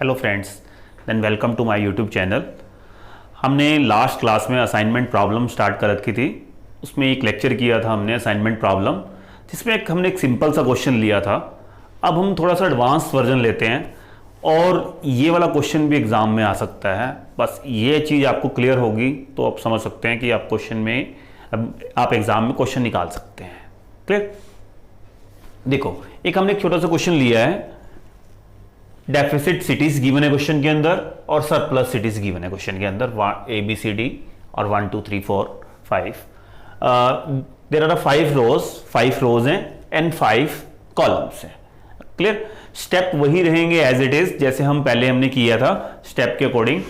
Hello friends, then welcome to my YouTube channel. हमने last class में assignment problem start कर रखी थी। उसमें एक लेक्चर किया था हमने असाइनमेंट प्रॉब्लम, जिसमें हमने एक सिंपल सा क्वेश्चन लिया था। अब हम थोड़ा सा एडवांस वर्जन लेते हैं और ये वाला क्वेश्चन भी एग्ज़ाम में आ सकता है। बस ये चीज़ आपको क्लियर होगी तो आप समझ सकते हैं कि आप क्वेश्चन में आप एग्ज़ाम में क्वेश्चन निकाल सकते हैं। क्लियर? देखो, एक हमने एक छोटा सा क्वेश्चन लिया है, डेफिसिट सिटीज गिवन है क्वेश्चन के अंदर और सरप्लस सिटीज गिवन है क्वेश्चन के अंदर, ABCD और 1 2 3 4 5। देयर आर 5 रोज हैं एंड 5 कॉलम्स हैं। क्लियर? स्टेप वही रहेंगे एज इट इज, जैसे हम पहले हमने किया था स्टेप के अकॉर्डिंग।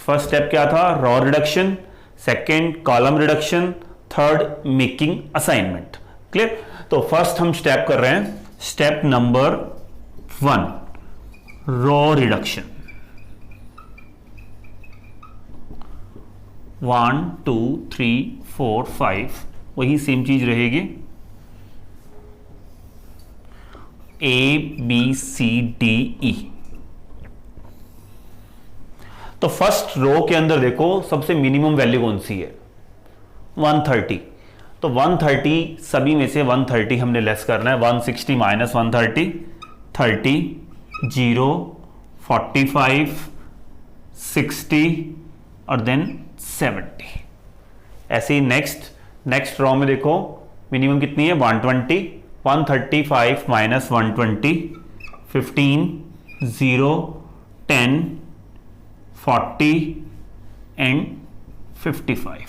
फर्स्ट स्टेप क्या था? Raw reduction, second column reduction, third making assignment. Clear? तो फर्स्ट हम स्टेप कर रहे हैं, स्टेप नंबर 1, रॉ रिडक्शन। 1 2 3 4 5 वही सेम चीज रहेगी, ABCDE। तो फर्स्ट रो के अंदर देखो सबसे मिनिमम वैल्यू कौन सी है? 130। तो 130 सभी में से 130 हमने लेस करना है। 160 माइनस 130, 30, 0, 45, 60 और देन 70। ऐसे ही नेक्स्ट रो में देखो मिनिमम कितनी है? 120। 135 minus 120, 15, 0, 10, 40 and 55।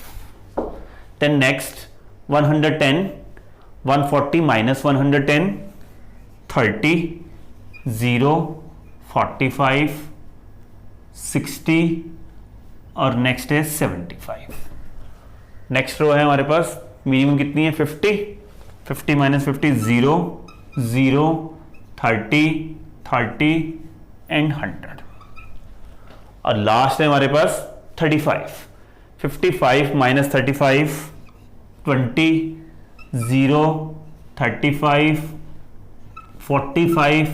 Then next 110, 140 minus 110, 30, 0, 45, 60 और नेक्स्ट है 75। नेक्स्ट रो है हमारे पास, मिनिमम कितनी है? 50। 50 माइनस 50, 0, 0, 30, 30 एंड 100। और लास्ट है हमारे पास 35। 55 माइनस 35, 20, 0, 35, 45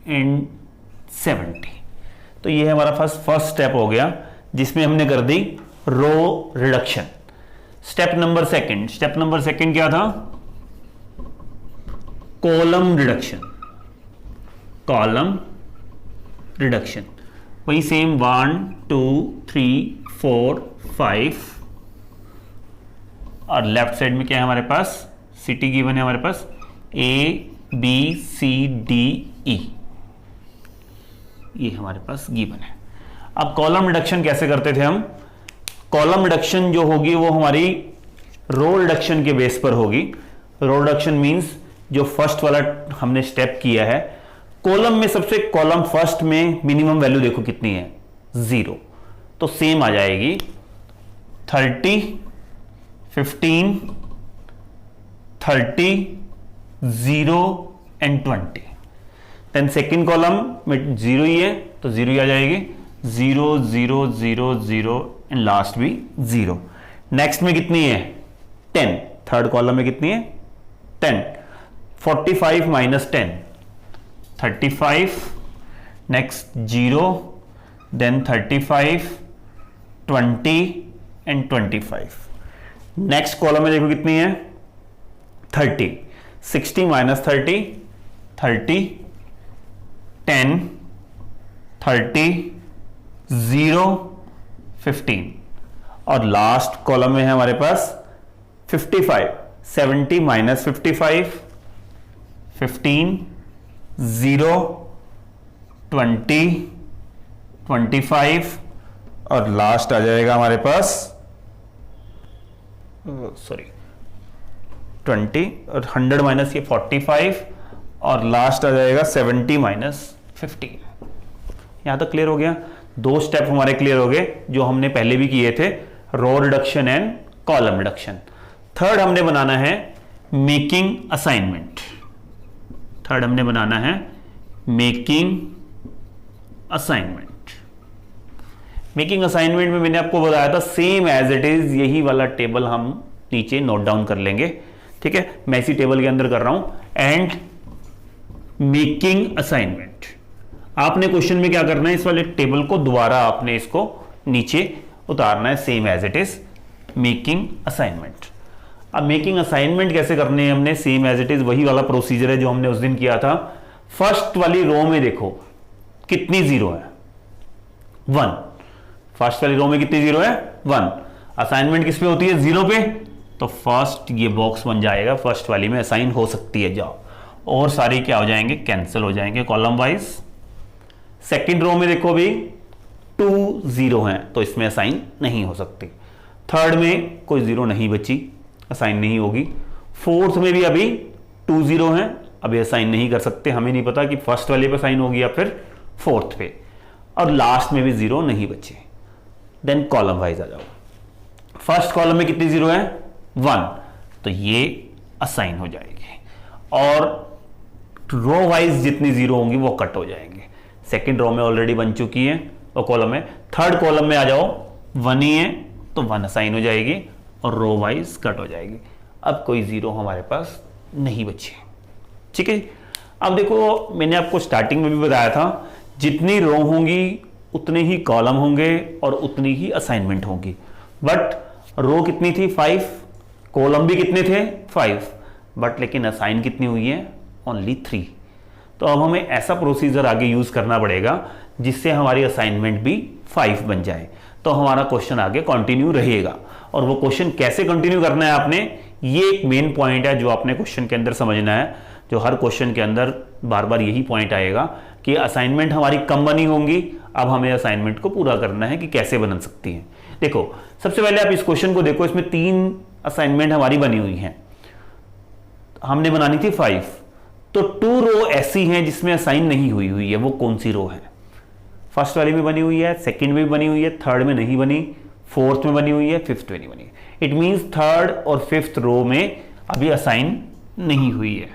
एंड 70। तो ये है हमारा फर्स्ट स्टेप हो गया, जिसमें हमने कर दी row reduction. Step number second क्या था? Column reduction. वही सेम 1 2 3 4 5 और लेफ्ट साइड में क्या है हमारे पास? सिटी गिवन है हमारे पास, ABCDE। ये हमारे पास गिवन है। अब कॉलम रिडक्शन कैसे करते थे हम? कॉलम रिडक्शन जो होगी वो हमारी रो रिडक्शन के बेस पर होगी। रो रिडक्शन मींस जो फर्स्ट वाला हमने स्टेप किया है, कॉलम में सबसे कॉलम फर्स्ट में मिनिमम वैल्यू देखो कितनी है? 0। तो सेम आ जाएगी 30, 15, 30, 0 एंड 20। देन सेकेंड कॉलम में 0 ही है तो 0 ही आ जाएगी, 0 0 0 0 एंड लास्ट भी 0। नेक्स्ट में कितनी है? 10। थर्ड कॉलम में कितनी है? 10। 45 minus 10, 35, next 0, then 35, 20 and 25। Next column में देखो कितनी है? 30। 60 माइनस 30, 30, 10, 30, 0, 15 और लास्ट कॉलम में है हमारे पास 55। 70 माइनस 55, 15, 0, 20, 25 और लास्ट आ जाएगा हमारे पास 20 और 100 माइनस ये 45 और लास्ट आ जाएगा 70 माइनस 15। यहां तक क्लियर हो गया? दो स्टेप हमारे क्लियर हो गए जो हमने पहले भी किए थे, row reduction and column reduction. Third हमने बनाना है मेकिंग असाइनमेंट। मेकिंग असाइनमेंट में मैंने आपको बताया था सेम एज इट इज, यही वाला टेबल हम नीचे नोट डाउन कर लेंगे। ठीक है, मैं इसी टेबल के अंदर कर रहा हूं एंड मेकिंग असाइनमेंट। आपने क्वेश्चन में क्या करना है, इस वाले टेबल को दोबारा आपने इसको नीचे उतारना है, same as it is making assignment. अब मेकिंग असाइनमेंट कैसे करने हैं हमने, सेम एज इट इज वही वाला प्रोसीजर है जो हमने उस दिन किया था। फर्स्ट वाली रो में देखो कितनी जीरो है, 1। फर्स्ट वाली रो में कितनी जीरो है, 1। असाइनमेंट किस पे होती है, 0 पे, तो फर्स्ट ये बॉक्स बन जाएगा, फर्स्ट वाली में असाइन हो सकती है जाओ, और सारे क्या हो जाएंगे, कैंसिल हो जाएंगे कॉलम वाइज। सेकंड रो में देखो भी 2 0 हैं तो इसमें असाइन नहीं हो सकती। थर्ड में कोई 0 नहीं बची, असाइन नहीं होगी। फोर्थ में भी अभी 2 0 हैं, अभी असाइन नहीं कर सकते, हमें नहीं पता कि फर्स्ट वाले पे असाइन होगी या फिर फोर्थ पे। और लास्ट में भी 0 नहीं बचे। देन कॉलम वाइज आ जाओ, फर्स्ट कॉलम में कितनी 0 है, 1, तो ये असाइन हो जाएगी, और रो वाइज जितनी 0 होंगी वो कट हो जाएंगे। सेकंड रो में ऑलरेडी बन चुकी है और कॉलम में, थर्ड कॉलम में आ जाओ 1 ही है तो 1 असाइन हो जाएगी और रो वाइज कट हो जाएगी। अब कोई 0 हमारे पास नहीं बची, ठीक है। अब देखो मैंने आपको स्टार्टिंग में भी बताया था, जितनी रो होंगी उतने ही कॉलम होंगे और उतनी ही असाइनमेंट होंगी। बट रो कितनी थी, 5, कॉलम भी कितने थे, 5, बट लेकिन असाइन कितनी हुई है, ओनली 3। तो अब हमें ऐसा प्रोसीजर आगे यूज करना पड़ेगा जिससे हमारी असाइनमेंट भी 5 बन जाए, तो हमारा क्वेश्चन आगे कंटिन्यू रहेगा। और वो क्वेश्चन कैसे कंटिन्यू करना है आपने, ये एक मेन पॉइंट है जो आपने क्वेश्चन के अंदर समझना है, जो हर क्वेश्चन के अंदर बार बार यही पॉइंट आएगा कि असाइनमेंट हमारी कम बनी होंगी, अब हमें असाइनमेंट को पूरा करना है कि कैसे बन सकती है। देखो सबसे पहले आप इस क्वेश्चन को देखो, इसमें 3 असाइनमेंट हमारी बनी हुई हैं, हमने बनानी थी 5, तो 2 रो ऐसी हैं जिसमें असाइन नहीं हुई है, वो कौन सी रो है, फर्स्ट वाली में बनी हुई है, सेकंड में बनी हुई है, थर्ड में नहीं बनी, फोर्थ में बनी हुई है, फिफ्थ में नहीं बनी। इट मींस थर्ड और फिफ्थ रो में अभी असाइन नहीं हुई है।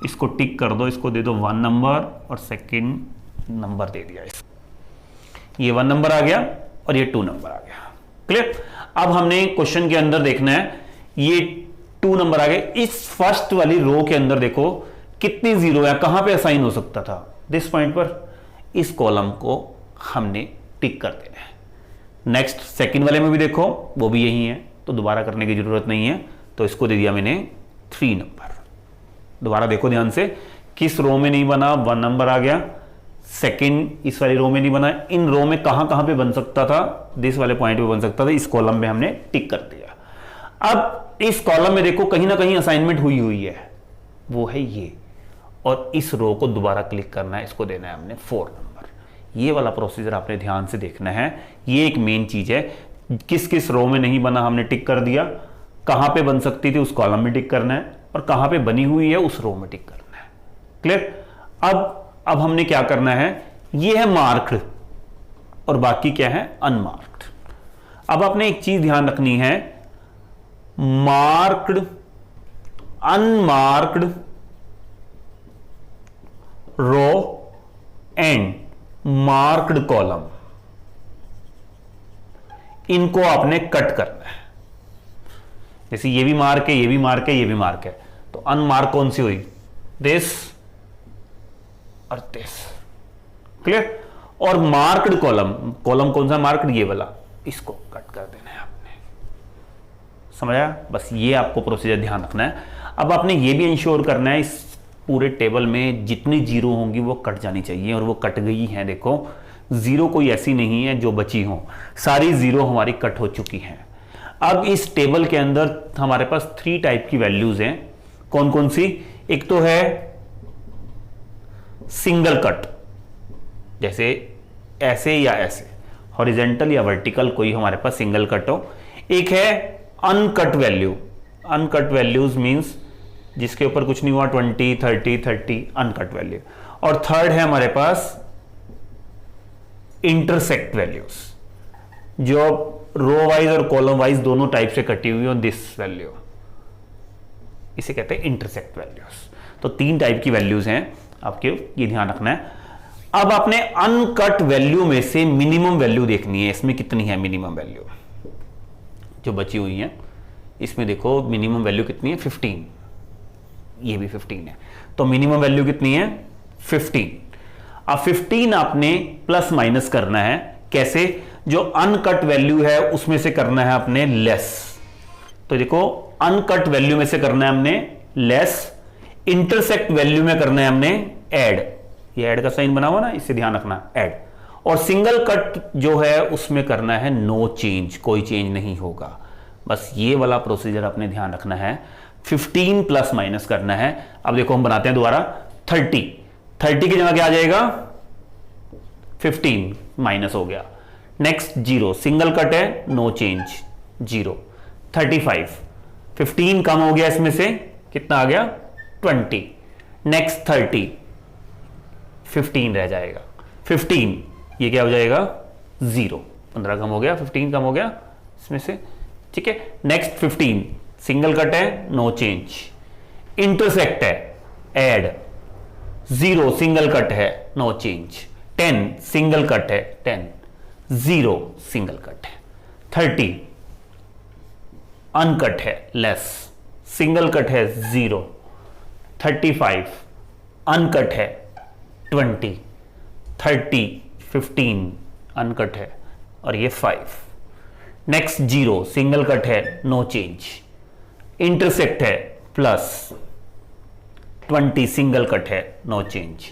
इसको टिक कर दो, इसको दे दो 1 नंबर और सेकंड नंबर दे दिया, ये 1 नंबर आ गया और ये 2 नंबर आ गया। क्लियर। अब हमने क्वेश्चन के अंदर देखना है, ये 2 नंबर आ गए, इस फर्स्ट वाली रो के अंदर देखो कितनी 0 है, कहां पे असाइन हो सकता था, दिस पॉइंट पर। इस कॉलम को हमने टिक कर देना है। नेक्स्ट सेकंड वाले में भी देखो वो भी यही है, तो दोबारा करने की जरूरत नहीं है, तो इसको दे दिया मैंने 3 नंबर। दोबारा देखो ध्यान से, किस रो में नहीं बना, 1 नंबर आ गया। सेकंड इस वाली रो में नहीं बना, इन रो में कहां कहां पे बन सकता था, दिस वाले पॉइंट पे बन सकता था, इस कॉलम में हमने टिक कर दिया। अब इस कॉलम में देखो कहीं ना कहीं असाइनमेंट हुई है, वो है ये, और इस रो को दोबारा क्लिक करना है, इसको देना है हमने 4 नंबर। ये वाला प्रोसीजर आपने ध्यान से देखना है, ये एक मेन चीज है। किस किस रो में नहीं बना हमने टिक कर दिया, कहां पे बन सकती थी उस कॉलम में टिक करना है, और कहां पे बनी हुई है उस रो में टिक करना है। क्लियर। अब हमने क्या करना है, ये है मार्क्ड और बाकी क्या है, अनमार्क्ड। अब आपने एक चीज ध्यान रखनी है, marked, unmarked row and marked column, इनको आपने कट करना है। जैसे ये भी मार्क है, ये भी मार्क है, ये भी मार्क है, तो अनमार्क कौन सी हुई, दिस और दिस। क्लियर। और मार्क्ड कॉलम, कॉलम कौन सा मार्क्ड, ये वाला, इसको कट कर देना है आपने। समझा, बस ये आपको प्रोसीजर ध्यान रखना है। अब आपने ये भी इंश्योर करना है इस पूरे टेबल में जितनी 0 होंगी वो कट जानी चाहिए, और वो कट गई हैं। देखो 0 कोई ऐसी नहीं है जो बची हो, सारी 0 हमारी कट हो चुकी हैं। अब इस टेबल के अंदर हमारे पास 3 टाइप की वैल्यूज हैं। कौन कौन सी, एक तो है सिंगल कट, जैसे ऐसे या ऐसे, हॉरिजेंटल या वर्टिकल कोई हमारे पास सिंगल कट हो। एक है uncut value, uncut values means जिसके ऊपर कुछ नहीं हुआ, 20, 30, 30 अनकट वैल्यू। और थर्ड है हमारे पास इंटरसेक्ट वैल्यूज, जो रो वाइज और कॉलम वाइज दोनों टाइप से कटी हुई हो, दिस वैल्यू, इसे कहते हैं इंटरसेक्ट वैल्यूज। तो 3 टाइप की वैल्यूज हैं, आपके ये ध्यान रखना है। अब आपने अनकट वैल्यू में से मिनिमम वैल्यू देखनी है, इसमें कितनी है मिनिमम वैल्यू जो बची हुई है। इसमें देखो मिनिमम वैल्यू कितनी है, 15, ये भी 15 है, तो मिनिमम वैल्यू कितनी है, 15। अब 15 आपने प्लस माइनस करना है, कैसे? जो अनकट वैल्यू है उसमें से करना है अपने लेस। तो देखो अनकट वैल्यू में से करना है हमने लेस, इंटरसेक्ट वैल्यू में करना है हमने ऐड। ये ऐड का साइन बना हुआ ना, इससे ध्यान रखना, ऐड। और सिंगल कट जो है उसमें करना है नो चेंज, कोई चेंज नहीं होगा। बस ये वाला प्रोसीजर आपने ध्यान रखना है। 15 प्लस माइनस करना है। अब देखो हम बनाते हैं दोबारा 30 की जगह क्या आ जाएगा? 15 माइनस हो गया। नेक्स्ट 0, सिंगल कट है, नो चेंज, 0। 35, 15 कम हो गया, इसमें से कितना आ गया? 20। नेक्स्ट 30, 15 रह जाएगा। 15 ये क्या हो जाएगा? 0। 15 कम हो गया, 15 कम हो गया इसमें से, ठीक है। नेक्स्ट 15, सिंगल कट है, नो चेंज। इंटरसेक्ट है, ऐड। 0 सिंगल कट है, नो चेंज। 10 सिंगल कट है, 10। 0 सिंगल कट है। 30 अनकट है, लेस। सिंगल कट है, 0। 35 अनकट है, 20। 30 15 अनकट है और ये 5। नेक्स्ट 0 सिंगल कट है, नो चेंज। इंटरसेक्ट है, प्लस। 20 सिंगल कट है, नो चेंज।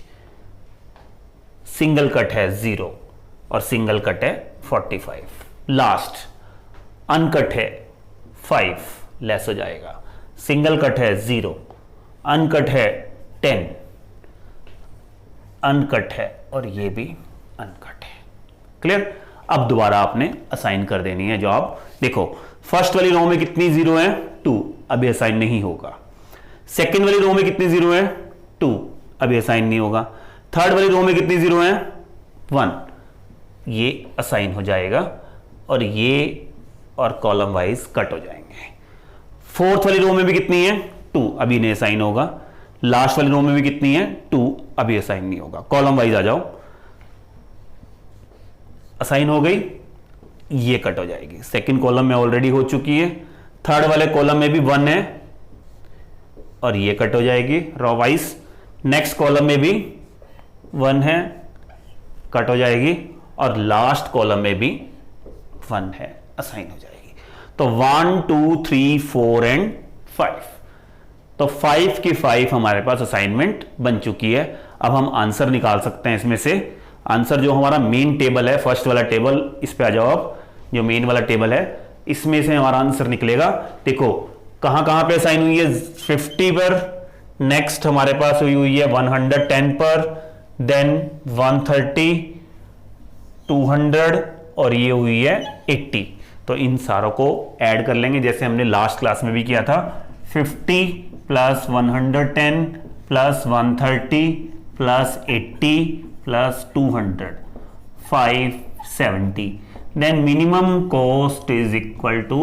सिंगल कट है 0 और सिंगल कट है 45। लास्ट अनकट है 5, लेस हो जाएगा। सिंगल कट है 0, अनकट है 10, अनकट है और ये भी अनकट है। क्लियर? अब दोबारा आपने असाइन कर देनी है जॉब। देखो फर्स्ट वाली रो में कितनी 0 है? 2, अभी असाइन नहीं होगा। सेकंड वाली रो में कितनी 0 है? 2, अभी असाइन नहीं होगा। थर्ड वाली रो में कितनी 0 है? 1, ये असाइन हो जाएगा और ये और कॉलम वाइज कट हो जाएंगे। फोर्थ वाली रो में भी कितनी है? 2, अभी नहीं असाइन होगा। लास्ट वाली रो में भी कितनी है? 2, अभी असाइन नहीं होगा। कॉलम वाइज आ जाओ, असाइन हो गई, ये कट हो जाएगी। सेकंड कॉलम में ऑलरेडी हो चुकी है। थर्ड वाले कॉलम में भी 1 है और ये कट हो जाएगी रो वाइज। नेक्स्ट कॉलम में भी 1 है, कट हो जाएगी। और लास्ट कॉलम में भी 1 है, असाइन हो जाएगी। तो 1 2 3 4 एंड 5। तो 5 की 5 हमारे पास असाइनमेंट बन चुकी है। अब हम आंसर निकाल सकते हैं इसमें से। आंसर जो हमारा मेन टेबल है, फर्स्ट वाला टेबल, इस पे आ जाओ आप। जो मेन वाला टेबल है इसमें से हमारा आंसर निकलेगा। देखो कहां कहां पे असाइन हुई है? 50 पर, नेक्स्ट हमारे पास हुई है 110 पर, देन 130, 200 और ये हुई है 80। तो इन सारों को ऐड कर लेंगे जैसे हमने लास्ट क्लास में भी किया था। 50 plus 110 plus 130 plus 80 plus 200, 570। Then minimum cost is equal to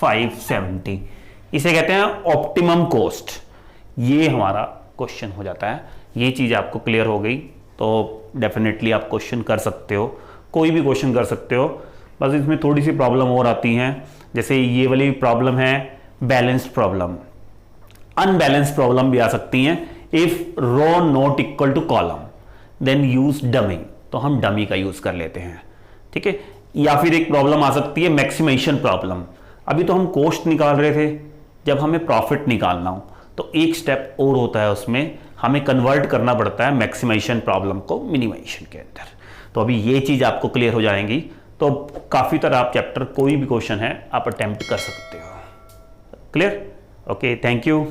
570। इसे कहते हैं ऑप्टिमम कॉस्ट। ये हमारा क्वेश्चन हो जाता है। ये चीज आपको क्लियर हो गई तो डेफिनेटली आप क्वेश्चन कर सकते हो, कोई भी क्वेश्चन कर सकते हो। बस इसमें थोड़ी सी प्रॉब्लम और आती हैं, जैसे ये वाली प्रॉब्लम है बैलेंस्ड प्रॉब्लम। अनबैलेंस्ड प्रॉब्लम भी आ सकती हैं। If row not equal to column then use dummy, तो हम डमी का यूज कर लेते हैं, ठीक है। या फिर एक प्रॉब्लम आ सकती है मैक्सिमाइजेशन प्रॉब्लम। अभी तो हम कॉस्ट निकाल रहे थे, जब हमें प्रॉफिट निकालना हो तो एक स्टेप और होता है, उसमें हमें कन्वर्ट करना पड़ता है मैक्सिमाइजेशन प्रॉब्लम को मिनिमाइजेशन के अंदर। तो अभी ये चीज आपको क्लियर हो जाएंगी। तो काफी तरह आप चैप्टर कोई भी क्वेश्चन है आप अटेम्प्ट कर सकते हो। क्लियर? Okay, thank you.